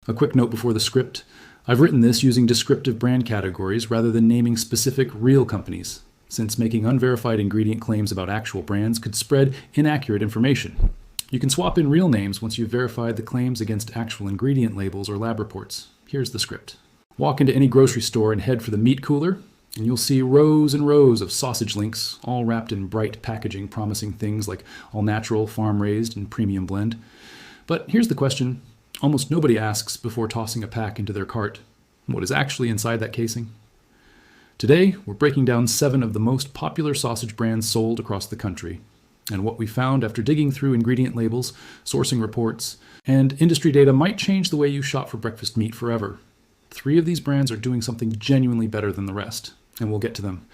A quick note before the script. I've written this using descriptive brand categories rather than naming specific real companies, since making unverified ingredient claims about actual brands could spread inaccurate information. You can swap in real names once you've verified the claims against actual ingredient labels or lab reports. Here's the script. Walk into any grocery store and head for the meat cooler, and you'll see rows and rows of sausage links, all wrapped in bright packaging promising things like all natural, farm-raised, and premium blend. But here's the question almost nobody asks before tossing a pack into their cart: what is actually inside that casing? Today, we're breaking down 7 of the most popular sausage brands sold across the country, and what we found after digging through ingredient labels, sourcing reports, and industry data might change the way you shop for breakfast meat forever. 3 of these brands are doing something genuinely better than the rest, and we'll get to them.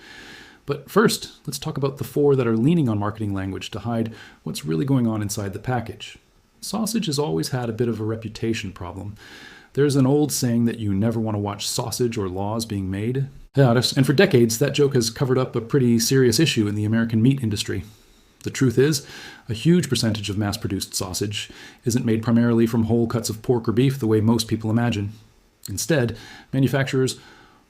But first, let's talk about the 4 that are leaning on marketing language to hide what's really going on inside the package. Sausage has always had a bit of a reputation problem. There's an old saying that you never want to watch sausage or laws being made. And for decades, that joke has covered up a pretty serious issue in the American meat industry. The truth is, a huge percentage of mass-produced sausage isn't made primarily from whole cuts of pork or beef the way most people imagine. Instead, manufacturers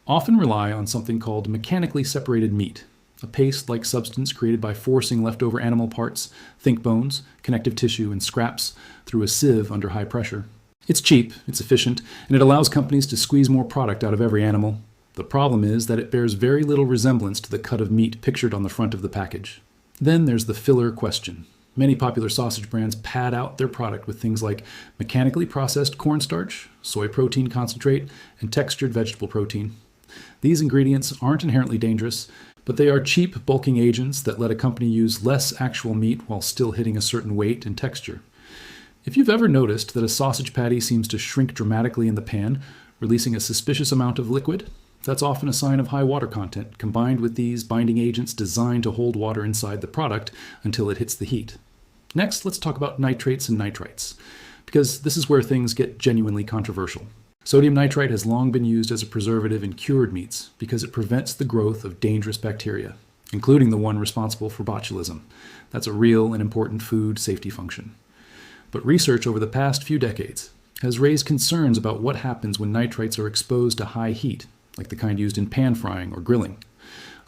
often rely on something called mechanically separated meat, a paste-like substance created by forcing leftover animal parts, think bones, connective tissue, and scraps through a sieve under high pressure. It's cheap, it's efficient, and it allows companies to squeeze more product out of every animal. The problem is that it bears very little resemblance to the cut of meat pictured on the front of the package. Then there's the filler question. Many popular sausage brands pad out their product with things like mechanically processed cornstarch, soy protein concentrate, and textured vegetable protein. These ingredients aren't inherently dangerous, but they are cheap bulking agents that let a company use less actual meat while still hitting a certain weight and texture. If you've ever noticed that a sausage patty seems to shrink dramatically in the pan, releasing a suspicious amount of liquid, that's often a sign of high water content combined with these binding agents designed to hold water inside the product until it hits the heat. Next, let's talk about nitrates and nitrites, because this is where things get genuinely controversial. Sodium nitrite has long been used as a preservative in cured meats because it prevents the growth of dangerous bacteria, including the one responsible for botulism. That's a real and important food safety function. But research over the past few decades has raised concerns about what happens when nitrites are exposed to high heat, like the kind used in pan frying or grilling.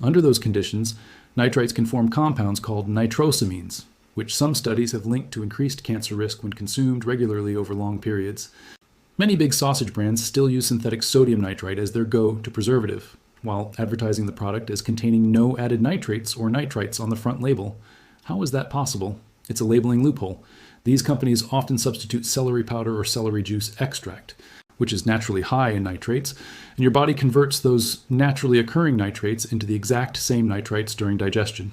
Under those conditions, nitrites can form compounds called nitrosamines, which some studies have linked to increased cancer risk when consumed regularly over long periods. Many big sausage brands still use synthetic sodium nitrite as their go-to preservative, while advertising the product as containing no added nitrates or nitrites on the front label. How is that possible? It's a labeling loophole. These companies often substitute celery powder or celery juice extract, which is naturally high in nitrates, and your body converts those naturally occurring nitrates into the exact same nitrites during digestion.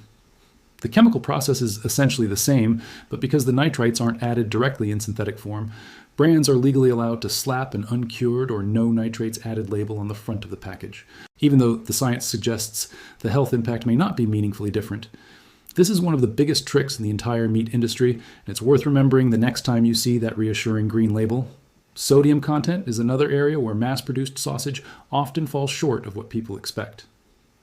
The chemical process is essentially the same, but because the nitrites aren't added directly in synthetic form, brands are legally allowed to slap an uncured or no nitrates added label on the front of the package, even though the science suggests the health impact may not be meaningfully different. This is one of the biggest tricks in the entire meat industry, and it's worth remembering the next time you see that reassuring green label. Sodium content is another area where mass-produced sausage often falls short of what people expect.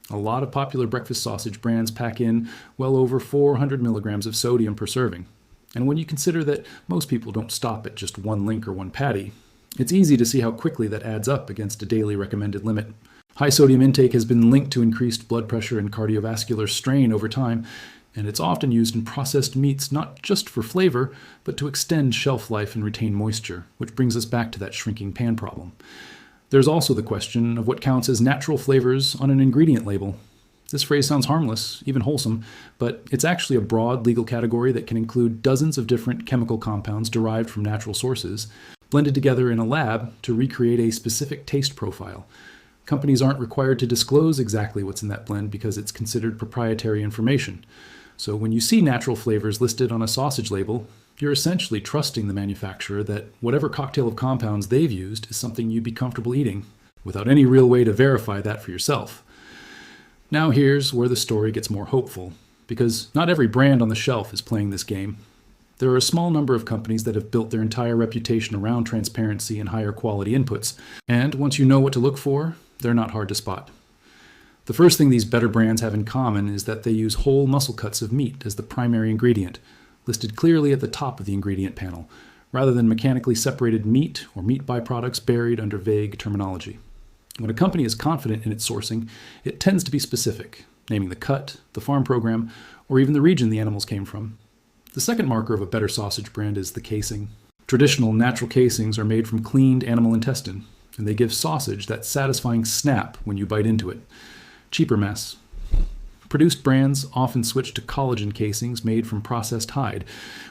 A lot of popular breakfast sausage brands pack in well over 400 milligrams of sodium per serving. And when you consider that most people don't stop at just one link or one patty, it's easy to see how quickly that adds up against a daily recommended limit. High sodium intake has been linked to increased blood pressure and cardiovascular strain over time, and it's often used in processed meats not just for flavor, but to extend shelf life and retain moisture, which brings us back to that shrinking pan problem. There's also the question of what counts as natural flavors on an ingredient label. This phrase sounds harmless, even wholesome, but it's actually a broad legal category that can include dozens of different chemical compounds derived from natural sources, blended together in a lab to recreate a specific taste profile. Companies aren't required to disclose exactly what's in that blend because it's considered proprietary information. So when you see natural flavors listed on a sausage label, you're essentially trusting the manufacturer that whatever cocktail of compounds they've used is something you'd be comfortable eating, without any real way to verify that for yourself. Now here's where the story gets more hopeful, because not every brand on the shelf is playing this game. There are a small number of companies that have built their entire reputation around transparency and higher quality inputs, and once you know what to look for, they're not hard to spot. The first thing these better brands have in common is that they use whole muscle cuts of meat as the primary ingredient, listed clearly at the top of the ingredient panel, rather than mechanically separated meat or meat byproducts buried under vague terminology. When a company is confident in its sourcing, it tends to be specific, naming the cut, the farm program, or even the region the animals came from. The second marker of a better sausage brand is the casing. Traditional natural casings are made from cleaned animal intestine, and they give sausage that satisfying snap when you bite into it. Cheaper mess. Produced brands often switch to collagen casings made from processed hide,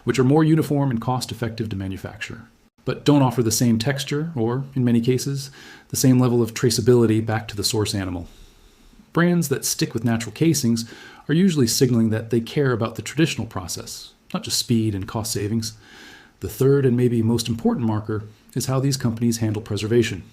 which are more uniform and cost-effective to manufacture, but don't offer the same texture or, in many cases, the same level of traceability back to the source animal. Brands that stick with natural casings are usually signaling that they care about the traditional process, not just speed and cost savings. The third and maybe most important marker is how these companies handle preservation.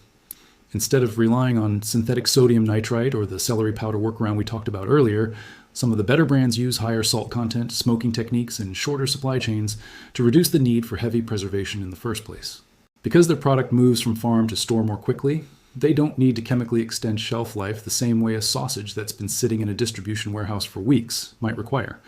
Instead of relying on synthetic sodium nitrite or the celery powder workaround we talked about earlier, some of the better brands use higher salt content, smoking techniques, and shorter supply chains to reduce the need for heavy preservation in the first place. Because their product moves from farm to store more quickly, they don't need to chemically extend shelf life the same way a sausage that's been sitting in a distribution warehouse for weeks might require.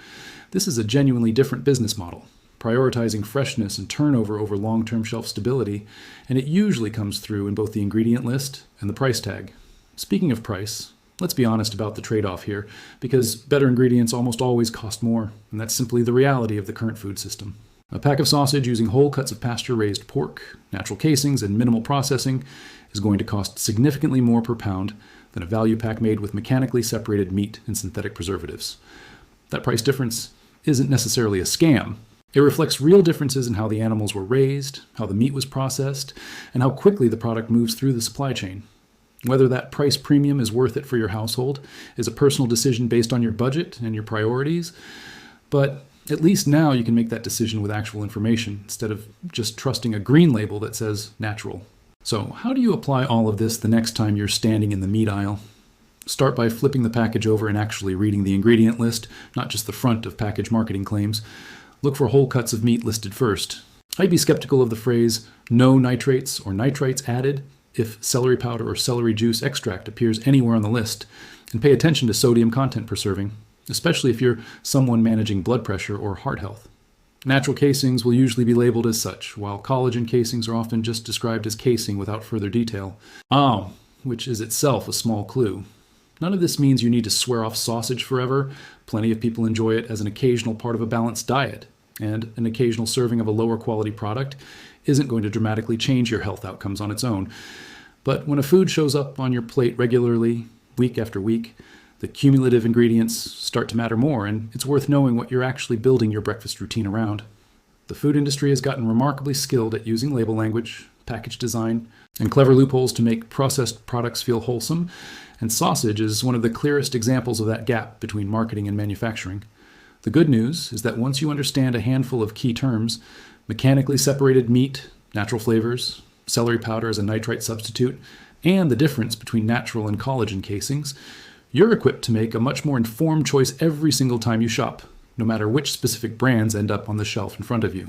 This is a genuinely different business model, prioritizing freshness and turnover over long-term shelf stability, and it usually comes through in both the ingredient list and the price tag. Speaking of price, let's be honest about the trade-off here, because better ingredients almost always cost more, and that's simply the reality of the current food system. A pack of sausage using whole cuts of pasture-raised pork, natural casings, and minimal processing is going to cost significantly more per pound than a value pack made with mechanically separated meat and synthetic preservatives. That price difference isn't necessarily a scam. It reflects real differences in how the animals were raised, how the meat was processed, and how quickly the product moves through the supply chain. Whether that price premium is worth it for your household is a personal decision based on your budget and your priorities, but at least now you can make that decision with actual information instead of just trusting a green label that says natural. So how do you apply all of this the next time you're standing in the meat aisle? Start by flipping the package over and actually reading the ingredient list, not just the front of package marketing claims. Look for whole cuts of meat listed first. I'd be skeptical of the phrase "no nitrates" or "nitrites added" if celery powder or celery juice extract appears anywhere on the list, and pay attention to sodium content per serving, especially if you're someone managing blood pressure or heart health. Natural casings will usually be labeled as such, while collagen casings are often just described as casing without further detail. Which is itself a small clue. None of this means you need to swear off sausage forever. Plenty of people enjoy it as an occasional part of a balanced diet, and an occasional serving of a lower quality product isn't going to dramatically change your health outcomes on its own. But when a food shows up on your plate regularly, week after week, the cumulative ingredients start to matter more, and it's worth knowing what you're actually building your breakfast routine around. The food industry has gotten remarkably skilled at using label language, package design, and clever loopholes to make processed products feel wholesome, and sausage is one of the clearest examples of that gap between marketing and manufacturing. The good news is that once you understand a handful of key terms, mechanically separated meat, natural flavors, celery powder as a nitrite substitute, and the difference between natural and collagen casings, you're equipped to make a much more informed choice every single time you shop, no matter which specific brands end up on the shelf in front of you.